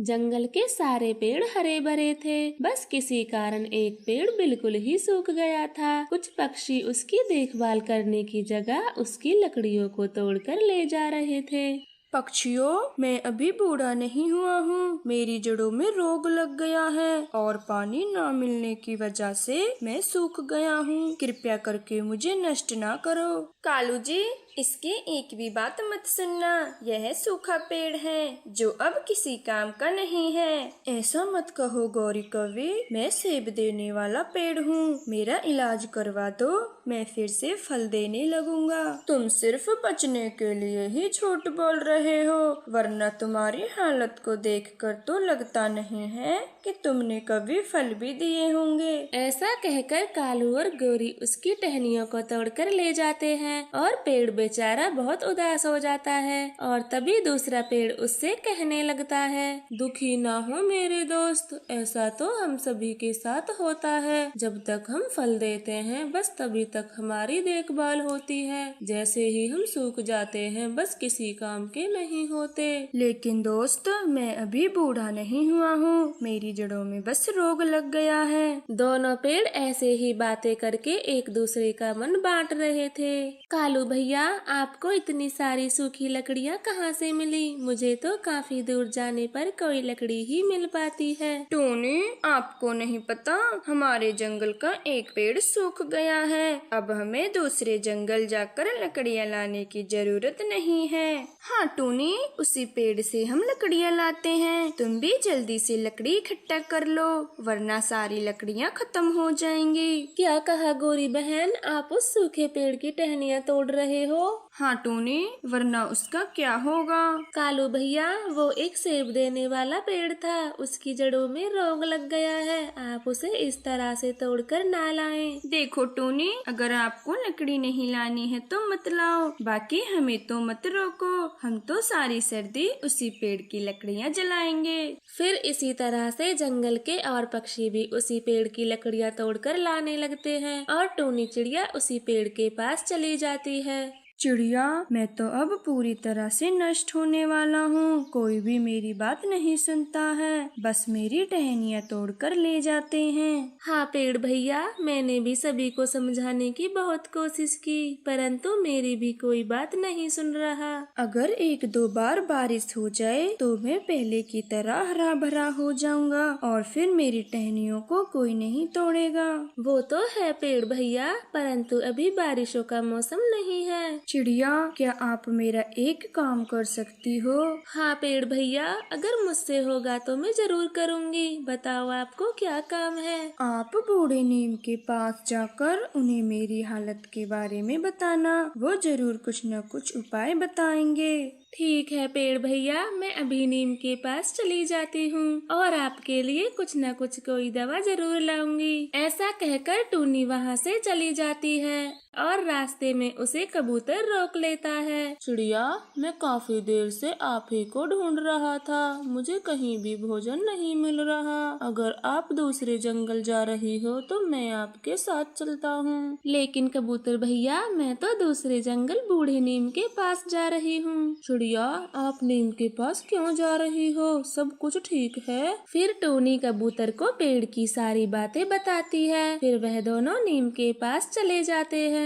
जंगल के सारे पेड़ हरे भरे थे, बस किसी कारण एक पेड़ बिल्कुल ही सूख गया था। कुछ पक्षी उसकी देखभाल करने की जगह उसकी लकड़ियों को तोड़कर ले जा रहे थे। पक्षियों, मैं अभी बूढ़ा नहीं हुआ हूँ। मेरी जड़ों में रोग लग गया है और पानी न मिलने की वजह से मैं सूख गया हूँ। कृपया करके मुझे नष्ट ना करो। कालू जी, इसकी एक भी बात मत सुनना। यह सूखा पेड़ है जो अब किसी काम का नहीं है। ऐसा मत कहो गौरी कवि, मैं सेब देने वाला पेड़ हूँ। मेरा इलाज करवा दो, मैं फिर से फल देने लगूंगा। तुम सिर्फ बचने के लिए ही झूठ बोल रहे हो, वरना तुम्हारी हालत को देखकर तो लगता नहीं है कि तुमने कभी फल भी दिए होंगे। ऐसा कहकर कालू और गोरी उसकी टहनियों को तोड़कर ले जाते हैं और पेड़ बेचारा बहुत उदास हो जाता है। और तभी दूसरा पेड़ उससे कहने लगता है, दुखी ना हो मेरे दोस्त, ऐसा तो हम सभी के साथ होता है। जब तक हम फल देते हैं बस तभी तक हमारी देखभाल होती है। जैसे ही हम सूख जाते हैं बस किसी काम के नहीं होते। लेकिन दोस्त, मैं अभी बूढ़ा नहीं हुआ हूँ। मेरी जड़ों में बस रोग लग गया है। दोनों पेड़ ऐसे ही बातें करके एक दूसरे का मन बांट रहे थे। कालू भैया, आपको इतनी सारी सूखी लकड़ियाँ कहाँ से मिली? मुझे तो काफी दूर जाने पर कोई लकड़ी ही मिल पाती है। टोनी, आपको नहीं पता, हमारे जंगल का एक पेड़ सूख गया है। अब हमें दूसरे जंगल जाकर लकड़ियाँ लाने की जरूरत नहीं है। हाँ टोनी, उसी पेड़ से हम लकड़ियाँ लाते हैं। तुम भी जल्दी से लकड़ी इकट्ठा कर लो, वरना सारी लकड़ियाँ खत्म हो जाएंगी। क्या कहा गोरी बहन, आप उस सूखे पेड़ की टहनियाँ तोड़ रहे हो? हाँ टोनी, वरना उसका क्या होगा? कालू भैया, वो एक सेब देने वाला पेड़ था, उसकी जड़ों में रोग लग गया है। आप उसे इस तरह से तोड़कर ना लाएं। देखो टोनी, अगर आपको लकड़ी नहीं लानी है तो मत लाओ, बाकी हमें तो मत रोको। हम तो सारी सर्दी उसी पेड़ की लकड़ियाँ जलाएंगे। फिर इसी तरह से जंगल के और पक्षी भी उसी पेड़ की लकड़ियाँ तोड़कर लाने लगते हैं और टोनी चिड़िया उसी पेड़ के पास चली जाती है। चिड़िया, मैं तो अब पूरी तरह से नष्ट होने वाला हूँ। कोई भी मेरी बात नहीं सुनता है, बस मेरी टहनियाँ तोड़कर ले जाते हैं। हाँ पेड़ भैया, मैंने भी सभी को समझाने की बहुत कोशिश की, परंतु मेरी भी कोई बात नहीं सुन रहा। अगर एक दो बार बारिश हो जाए तो मैं पहले की तरह हरा भरा हो जाऊंगा और फिर मेरी टहनियों को कोई नहीं तोड़ेगा। वो तो है पेड़ भैया, परंतु अभी बारिशों का मौसम नहीं है। चिड़िया, क्या आप मेरा एक काम कर सकती हो? हाँ पेड़ भैया, अगर मुझसे होगा तो मैं जरूर करूँगी। बताओ आपको क्या काम है? आप बूढ़े नीम के पास जाकर उन्हें मेरी हालत के बारे में बताना, वो जरूर कुछ न कुछ उपाय बताएंगे। ठीक है पेड़ भैया, मैं अभी नीम के पास चली जाती हूँ और आपके लिए कुछ न कुछ कोई दवा जरूर लाऊंगी। ऐसा कहकर टूनी वहाँ से चली जाती है और रास्ते में उसे कबूतर रोक लेता है। चिड़िया, मैं काफी देर से आप ही को ढूंढ रहा था, मुझे कहीं भी भोजन नहीं मिल रहा। अगर आप दूसरे जंगल जा रही हो तो मैं आपके साथ चलता हूँ। लेकिन कबूतर भैया, मैं तो दूसरे जंगल बूढ़े नीम के पास जा रही हूँ। चिड़िया, आप नीम के पास क्यों जा रही हो? सब कुछ ठीक है? फिर टोनी कबूतर को पेड़ की सारी बातें बताती है। फिर वह दोनों नीम के पास चले जाते हैं।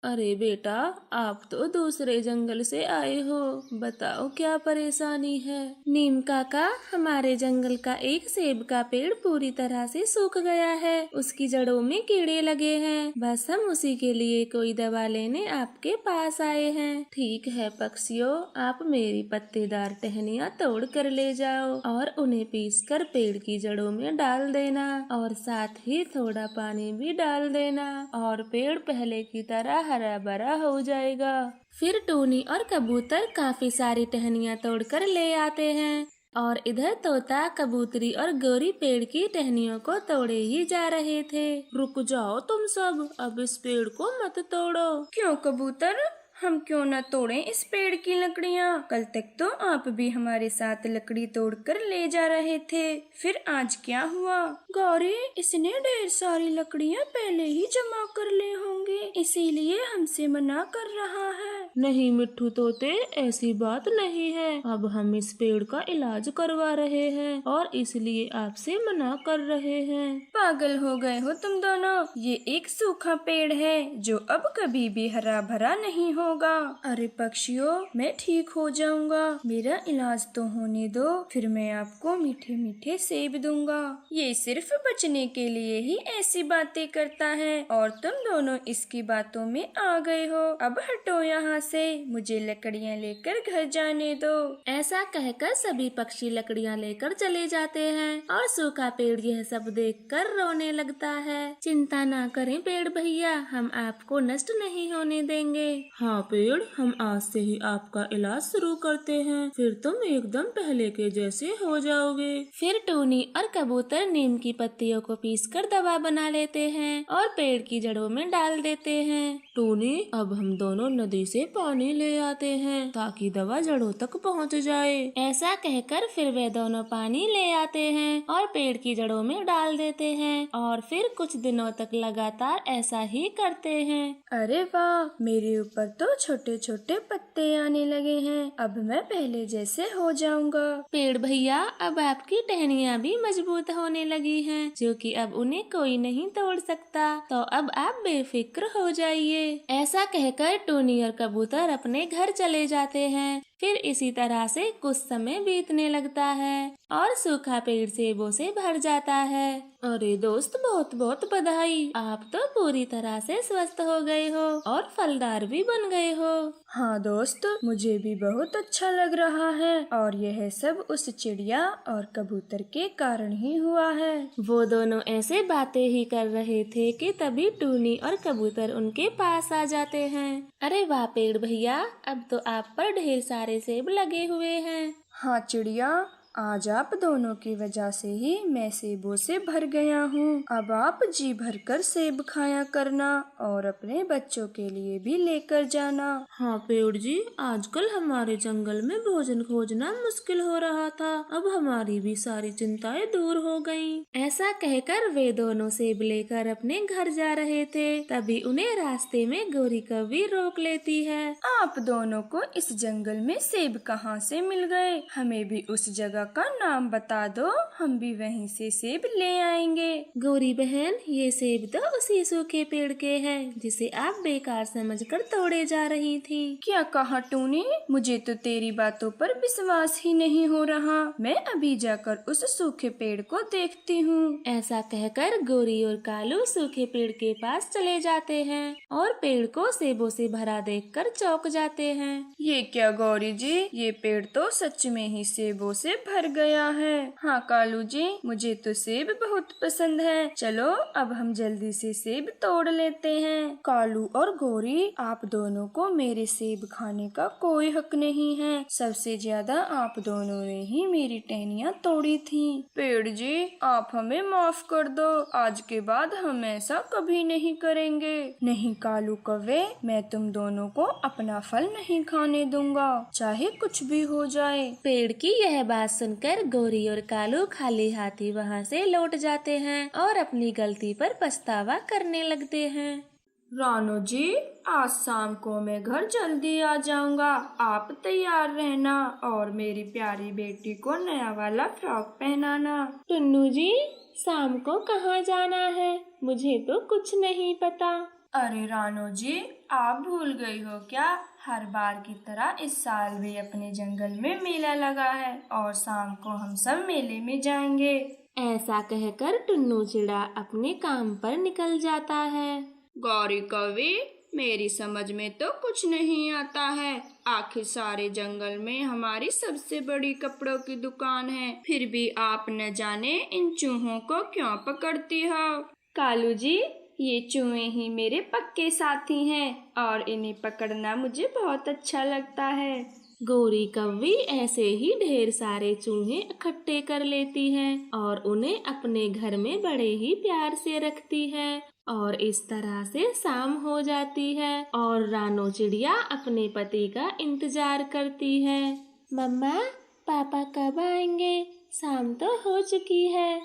अरे बेटा, आप तो दूसरे जंगल से आए हो, बताओ क्या परेशानी है? नीम काका, हमारे जंगल का एक सेब का पेड़ पूरी तरह से सूख गया है, उसकी जड़ों में कीड़े लगे हैं। बस हम उसी के लिए कोई दवा लेने आपके पास आए हैं। ठीक है पक्षियों, आप मेरी पत्तेदार टहनियाँ तोड़ कर ले जाओ और उन्हें पीसकर पेड़ की जड़ों में डाल देना और साथ ही थोड़ा पानी भी डाल देना और पेड़ पहले की तरह हरा भरा हो जाएगा। फिर टोनी और कबूतर काफी सारी टहनियाँ तोड़कर ले आते हैं और इधर तोता, कबूतरी और गोरी पेड़ की टहनियों को तोड़े ही जा रहे थे। रुक जाओ तुम सब, अब इस पेड़ को मत तोड़ो। क्यों कबूतर, हम क्यों न तोड़ें इस पेड़ की लकड़ियाँ। कल तक तो आप भी हमारे साथ लकड़ी तोड़कर ले जा रहे थे, फिर आज क्या हुआ। गौरी, इसने ढेर सारी लकड़ियाँ पहले ही जमा कर ले होंगे, इसीलिए हमसे मना कर रहा है। नहीं मिट्ठू तोते, ऐसी बात नहीं है। अब हम इस पेड़ का इलाज करवा रहे हैं और इसलिए आपसे मना कर रहे हैं। पागल हो गए हो तुम दोनों। ये एक सूखा पेड़ है जो अब कभी भी हरा भरा नहीं होगा। अरे पक्षियों, मैं ठीक हो जाऊंगा, मेरा इलाज तो होने दो, फिर मैं आपको मीठे मीठे सेब दूंगा। ये सिर्फ बचने के लिए ही ऐसी बातें करता है और तुम दोनों इसकी बातों में आ गए हो। अब हटो यहाँ से, मुझे लकड़ियाँ लेकर घर जाने दो। ऐसा कहकर सभी पक्षी लकड़ियाँ लेकर चले जाते हैं और सूखा पेड़ यह सब देखकर रोने लगता है। चिंता ना करें पेड़ भैया, हम आपको नष्ट नहीं होने देंगे। हाँ पेड़, हम आज से ही आपका इलाज शुरू करते हैं, फिर तुम एकदम पहले के जैसे हो जाओगे। फिर टूनी और कबूतर नीम की पत्तियों को पीसकर दवा बना लेते हैं और पेड़ की जड़ों में डाल देते हैं। टूनी, अब हम दोनों नदी से पानी ले आते हैं ताकि दवा जड़ों तक पहुँच जाए। ऐसा कहकर फिर वे दोनों पानी ले आते हैं और पेड़ की जड़ों में डाल देते हैं और फिर कुछ दिनों तक लगातार ऐसा ही करते हैं। अरे वाह, मेरे ऊपर तो छोटे छोटे पत्ते आने लगे हैं, अब मैं पहले जैसे हो जाऊंगा। पेड़ भैया, अब आपकी टहनियाँ भी मजबूत होने लगी हैं, जो कि अब उन्हें कोई नहीं तोड़ सकता, तो अब आप बेफिक्र हो जाइए। ऐसा कहकर टूनी और कबूतर अपने घर चले जाते हैं। फिर इसी तरह से कुछ समय बीतने लगता है और सूखा पेड़ सेबों से भर जाता है। अरे दोस्त, बहुत बहुत बधाई, आप तो पूरी तरह से स्वस्थ हो गए हो और फलदार भी बन गए हो। हाँ दोस्त, मुझे भी बहुत अच्छा लग रहा है और यह सब उस चिड़िया और कबूतर के कारण ही हुआ है। वो दोनों ऐसे बातें ही कर रहे थे कि तभी टूनी और कबूतर उनके पास आ जाते हैं। अरे वाह पेड़ भैया, अब तो आप पर ढेर सारे सेब लगे हुए हैं। हाँ चिड़िया, आज आप दोनों की वजह से ही मैं सेबों से भर गया हूँ। अब आप जी भर कर सेब खाया करना और अपने बच्चों के लिए भी लेकर जाना। हाँ पेड़ जी, आजकल हमारे जंगल में भोजन खोजना मुश्किल हो रहा था, अब हमारी भी सारी चिंताएं दूर हो गयी। ऐसा कहकर वे दोनों सेब लेकर अपने घर जा रहे थे, तभी उन्हें रास्ते में गौरी कौवी रोक लेती है। आप दोनों को इस जंगल में सेब कहाँ से मिल गए? हमें भी उस जगह का नाम बता दो, हम भी वहीं से सेब ले आएंगे। गौरी बहन, ये सेब तो उसी सूखे पेड़ के हैं जिसे आप बेकार समझकर तोड़े जा रही थी। क्या कहा टूनी? मुझे तो तेरी बातों पर विश्वास ही नहीं हो रहा। मैं अभी जाकर उस सूखे पेड़ को देखती हूँ। ऐसा कहकर गौरी और कालू सूखे पेड़ के पास चले जाते हैं और पेड़ को सेबों से भरा देखकर चौंक जाते हैं। ये क्या गौरी जी, ये पेड़ तो सच में ही सेबों से भर गया है। हाँ कालू जी, मुझे तो सेब बहुत पसंद है, चलो अब हम जल्दी से सेब तोड़ लेते हैं। कालू और गौरी, आप दोनों को मेरे सेब खाने का कोई हक नहीं है, सबसे ज्यादा आप दोनों ने ही मेरी टहनियाँ तोड़ी थी। पेड़ जी, आप हमें माफ कर दो, आज के बाद हम ऐसा कभी नहीं करेंगे। नहीं कालू कौवे, मैं तुम दोनों को अपना फल नहीं खाने दूंगा, चाहे कुछ भी हो जाए। पेड़ की यह बात सुनकर गौरी और कालू खाली हाथी वहाँ से लौट जाते हैं और अपनी गलती पर पछतावा करने लगते हैं। रानो जी, आज शाम को मैं घर जल्दी आ जाऊंगा, आप तैयार रहना और मेरी प्यारी बेटी को नया वाला फ्रॉक पहनाना। टुन्नू जी, शाम को कहाँ जाना है? मुझे तो कुछ नहीं पता। अरे रानो जी, आप भूल गई हो क्या? हर बार की तरह इस साल भी अपने जंगल में मेला लगा है और शाम को हम सब मेले में जाएंगे। ऐसा कहकर टुन्नू चिड़ा अपने काम पर निकल जाता है। गौरी कौवी, मेरी समझ में तो कुछ नहीं आता है, आखिर सारे जंगल में हमारी सबसे बड़ी कपड़ों की दुकान है, फिर भी आप न जाने इन चूहों को क्यों पकड़ती हो। कालू जी, ये चूहे ही मेरे पक्के साथी हैं और इन्हें पकड़ना मुझे बहुत अच्छा लगता है। गौरी कौवी ऐसे ही ढेर सारे चूहे इकट्ठे कर लेती है और उन्हें अपने घर में बड़े ही प्यार से रखती है और इस तरह से शाम हो जाती है और रानो चिड़िया अपने पति का इंतजार करती है। मम्मा, पापा कब आएंगे? शाम तो हो चुकी है।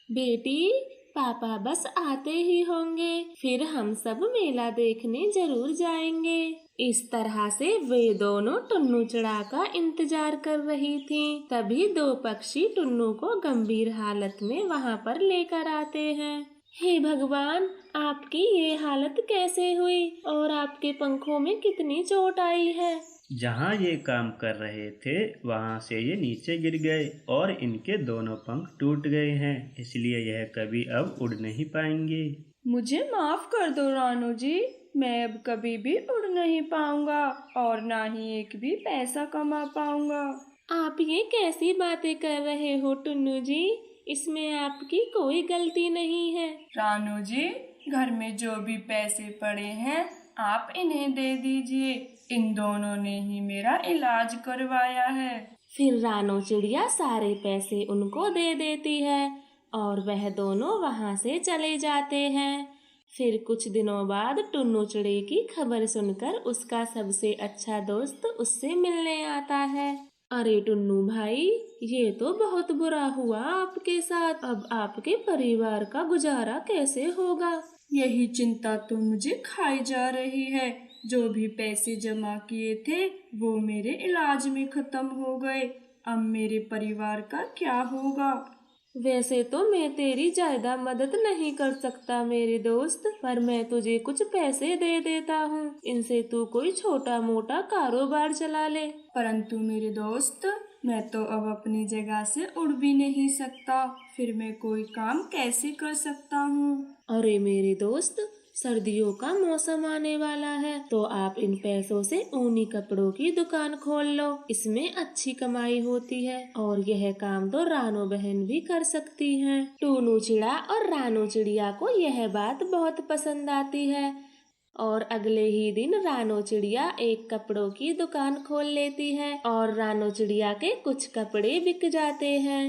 बेटी, पापा बस आते ही होंगे, फिर हम सब मेला देखने जरूर जाएंगे। इस तरह से वे दोनों टुन्नू चिड़ा का इंतजार कर रही थीं। तभी दो पक्षी टुन्नू को गंभीर हालत में वहाँ पर लेकर आते हैं। हे भगवान, आपकी ये हालत कैसे हुई और आपके पंखों में कितनी चोट आई है? जहाँ ये काम कर रहे थे वहाँ से ये नीचे गिर गए और इनके दोनों पंख टूट गए हैं, इसलिए यह कभी अब उड़ नहीं पाएंगे। मुझे माफ कर दो रानू जी, मैं अब कभी भी उड़ नहीं पाऊंगा और ना ही एक भी पैसा कमा पाऊंगा। आप ये कैसी बातें कर रहे हो टुन्नू जी? इसमें आपकी कोई गलती नहीं है। रानू जी, घर में जो भी पैसे पड़े हैं आप इन्हें दे दीजिए, इन दोनों ने ही मेरा इलाज करवाया है। फिर रानो चिड़िया सारे पैसे उनको दे देती है और वह दोनों वहाँ से चले जाते हैं। फिर कुछ दिनों बाद टुन्नू चिड़ी की खबर सुनकर उसका सबसे अच्छा दोस्त उससे मिलने आता है। अरे टुन्नू भाई, ये तो बहुत बुरा हुआ आपके साथ। अब आपके परिवार का गुजारा कैसे होगा? यही चिंता तो मुझे खाई जा रही है। जो भी पैसे जमा किए थे वो मेरे इलाज में खत्म हो गए। अब मेरे परिवार का क्या होगा? वैसे तो मैं तेरी ज्यादा मदद नहीं कर सकता मेरे दोस्त, पर मैं तुझे कुछ पैसे दे देता हूँ। इनसे तू कोई छोटा मोटा कारोबार चला ले। परंतु मेरे दोस्त, मैं तो अब अपनी जगह से उड़ भी नहीं सकता, फिर मैं कोई काम कैसे कर सकता हूँ? अरे मेरे दोस्त, सर्दियों का मौसम आने वाला है, तो आप इन पैसों से ऊनी कपड़ों की दुकान खोल लो। इसमें अच्छी कमाई होती है और यह काम तो रानो बहन भी कर सकती हैं। टुन्नू चिड़ा और रानो चिड़िया को यह बात बहुत पसंद आती है और अगले ही दिन रानो चिड़िया एक कपड़ों की दुकान खोल लेती है और रानो चिड़िया के कुछ कपड़े बिक जाते हैं।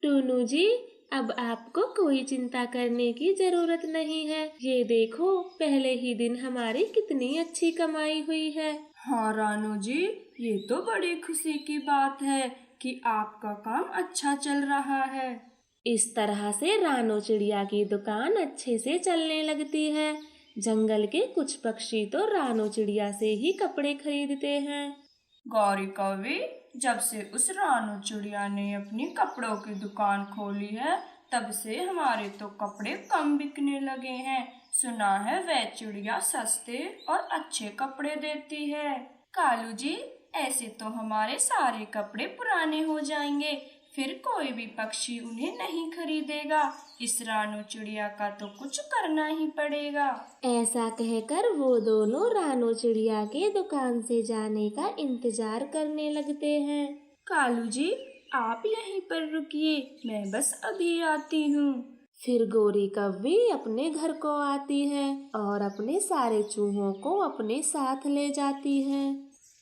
टुन्नू जी, अब आपको कोई चिंता करने की जरूरत नहीं है। ये देखो, पहले ही दिन हमारी कितनी अच्छी कमाई हुई है। हाँ रानू जी, ये तो बड़ी खुशी की बात है कि आपका काम अच्छा चल रहा है। इस तरह से रानो चिड़िया की दुकान अच्छे से चलने लगती है। जंगल के कुछ पक्षी तो रानो चिड़िया से ही कपड़े खरीदते हैं। गौरी कौवी, जब से उस रानू चिड़िया ने अपनी कपड़ों की दुकान खोली है तब से हमारे तो कपड़े कम बिकने लगे हैं। सुना है वह चिड़िया सस्ते और अच्छे कपड़े देती है। कालू जी, ऐसे तो हमारे सारे कपड़े पुराने हो जाएंगे, फिर कोई भी पक्षी उन्हें नहीं खरीदेगा। इस रानू चिड़िया का तो कुछ करना ही पड़ेगा। ऐसा कहकर वो दोनों रानो चिड़िया के दुकान से जाने का इंतजार करने लगते हैं। कालू जी, आप यहीं पर रुकिए, मैं बस अभी आती हूँ। फिर गोरी कव्वी अपने घर को आती है और अपने सारे चूहों को अपने साथ ले जाती है।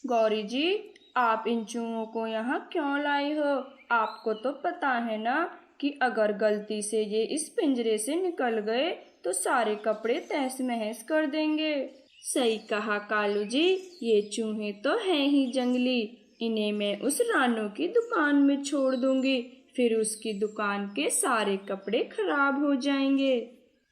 गौरी जी, आप इन चूहों को यहाँ क्यों लाई हो? आपको तो पता है ना कि अगर गलती से ये इस पिंजरे से निकल गए तो सारे कपड़े तहस महस कर देंगे। सही कहा कालू जी, ये चूहे तो हैं ही जंगली, इन्हें मैं उस रानू की दुकान में छोड़ दूंगी, फिर उसकी दुकान के सारे कपड़े खराब हो जाएंगे।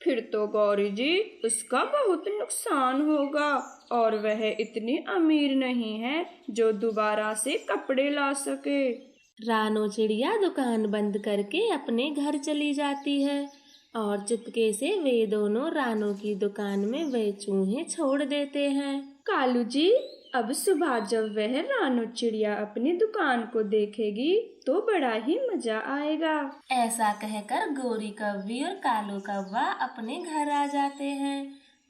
फिर तो गौरी जी उसका बहुत नुकसान होगा और वह इतनी अमीर नहीं है जो दोबारा से कपड़े ला सके। रानो चिड़िया दुकान बंद करके अपने घर चली जाती है और चुपके से वे दोनों रानो की दुकान में वे चूहे छोड़ देते हैं। कालू जी, अब सुबह जब वह रानो चिड़िया अपनी दुकान को देखेगी तो बड़ा ही मजा आएगा। ऐसा कहकर गोरी कव्वी और कालू कौवा अपने घर आ जाते हैं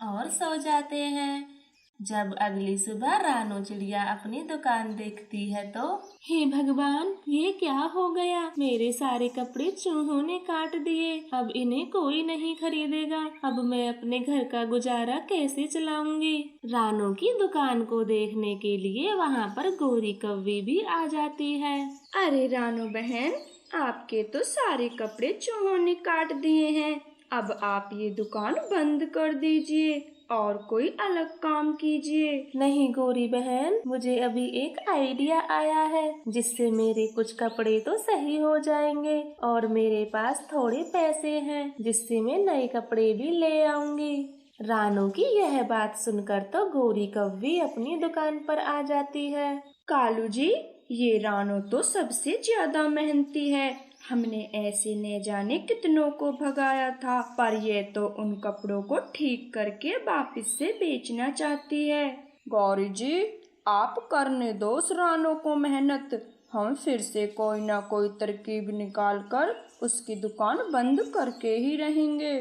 और सो जाते हैं। जब अगली सुबह रानो चिड़िया अपनी दुकान देखती है तो हे भगवान, ये क्या हो गया? मेरे सारे कपड़े चूहों ने काट दिए। अब इन्हें कोई नहीं खरीदेगा। अब मैं अपने घर का गुजारा कैसे चलाऊंगी? रानो की दुकान को देखने के लिए वहाँ पर गोरी कव्वी भी आ जाती है। अरे रानो बहन, आपके तो सारे कपड़े चूहों ने काट दिए हैं। अब आप ये दुकान बंद कर दीजिए और कोई अलग काम कीजिए। नहीं गौरी बहन, मुझे अभी एक आइडिया आया है जिससे मेरे कुछ कपड़े तो सही हो जाएंगे और मेरे पास थोड़े पैसे हैं जिससे मैं नए कपड़े भी ले आऊंगी। रानू की यह बात सुनकर तो गौरी कव्वी अपनी दुकान पर आ जाती है। कालू जी, ये रानो तो सबसे ज्यादा मेहनती है। हमने ऐसे न जाने कितनों को भगाया था, पर ये तो उन कपड़ों को ठीक करके वापस से बेचना चाहती है। गौरी जी, आप करने दो उस रानो को मेहनत। हम फिर से कोई ना कोई तरकीब निकाल कर उसकी दुकान बंद करके ही रहेंगे।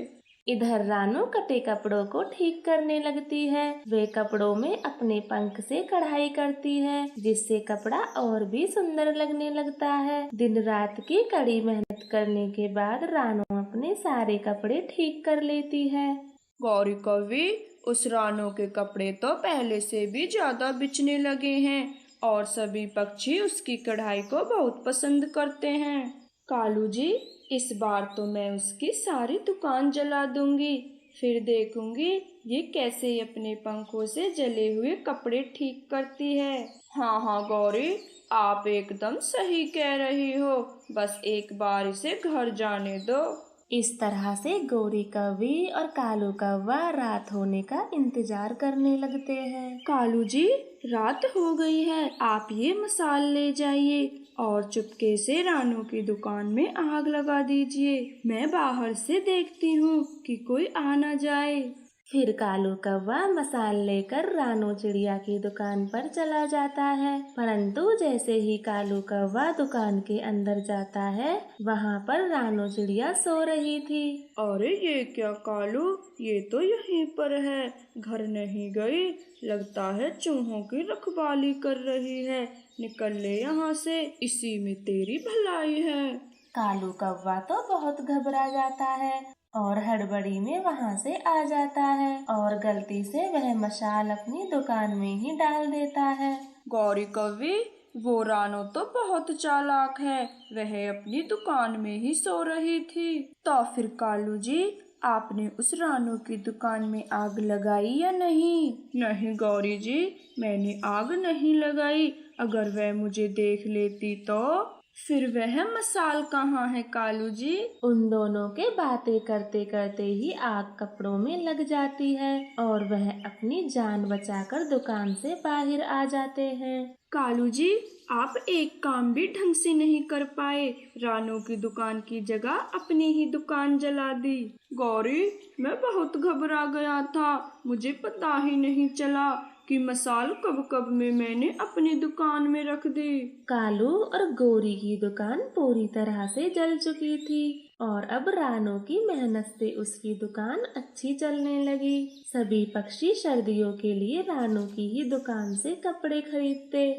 इधर रानू कटे कपड़ों को ठीक करने लगती है। वे कपड़ों में अपने पंख से कढ़ाई करती है जिससे कपड़ा और भी सुंदर लगने लगता है। दिन रात की कड़ी मेहनत करने के बाद रानू अपने सारे कपड़े ठीक कर लेती है। गौरी कवि, उस रानो के कपड़े तो पहले से भी ज्यादा बिचने लगे हैं और सभी पक्षी उसकी कढ़ाई को बहुत पसंद करते हैं। कालू जी, इस बार तो मैं उसकी सारी दुकान जला दूंगी। फिर देखूंगी ये कैसे अपने पंखों से जले हुए कपड़े ठीक करती है। हाँ हाँ गौरी, आप एकदम सही कह रही हो। बस एक बार इसे घर जाने दो। इस तरह से गौरी कव्वी और कालू कौवा रात होने का इंतजार करने लगते हैं। कालू जी, रात हो गई है, आप ये मसाल ले जाइए और चुपके से रानू की दुकान में आग लगा दीजिए। मैं बाहर से देखती हूँ कि कोई आ न जाए। फिर कालू कौवा मसाल लेकर रानू चिड़िया की दुकान पर चला जाता है, परंतु जैसे ही कालू कौवा दुकान के अंदर जाता है वहाँ पर रानू चिड़िया सो रही थी। अरे ये क्या कालू, ये तो यहीं पर है, घर नहीं गई। लगता है चूहों की रखवाली कर रही है। निकल ले यहाँ से, इसी में तेरी भलाई है। कालू कौवा तो बहुत घबरा जाता है और हड़बड़ी में वहाँ से आ जाता है और गलती से वह मशाल अपनी दुकान में ही डाल देता है। गौरी कवि, वो रानो तो बहुत चालाक है, वह अपनी दुकान में ही सो रही थी। तो फिर कालू जी, आपने उस रानो की दुकान में आग लगाई या नहीं? नहीं गौरी जी, मैंने आग नहीं लगाई। अगर वह मुझे देख लेती तो? फिर वह मसाल कहाँ है कालू जी? उन दोनों के बातें करते करते ही आग कपड़ों में लग जाती है और वह अपनी जान बचाकर दुकान से बाहर आ जाते हैं। कालू जी, आप एक काम भी ढंग से नहीं कर पाए। रानो की दुकान की जगह अपनी ही दुकान जला दी। गौरी, मैं बहुत घबरा गया था, मुझे पता ही नहीं चला कि मसाल कब में मैंने अपनी दुकान में रख दी। कालू और गौरी की दुकान पूरी तरह से जल चुकी थी और अब रानो की मेहनत से उसकी दुकान अच्छी चलने लगी। सभी पक्षी सर्दियों के लिए रानो की ही दुकान से कपड़े खरीदते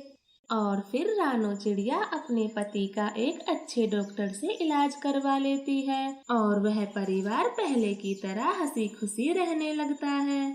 और फिर रानो चिड़िया अपने पति का एक अच्छे डॉक्टर से इलाज करवा लेती है और वह परिवार पहले की तरह हंसी खुशी रहने लगता है।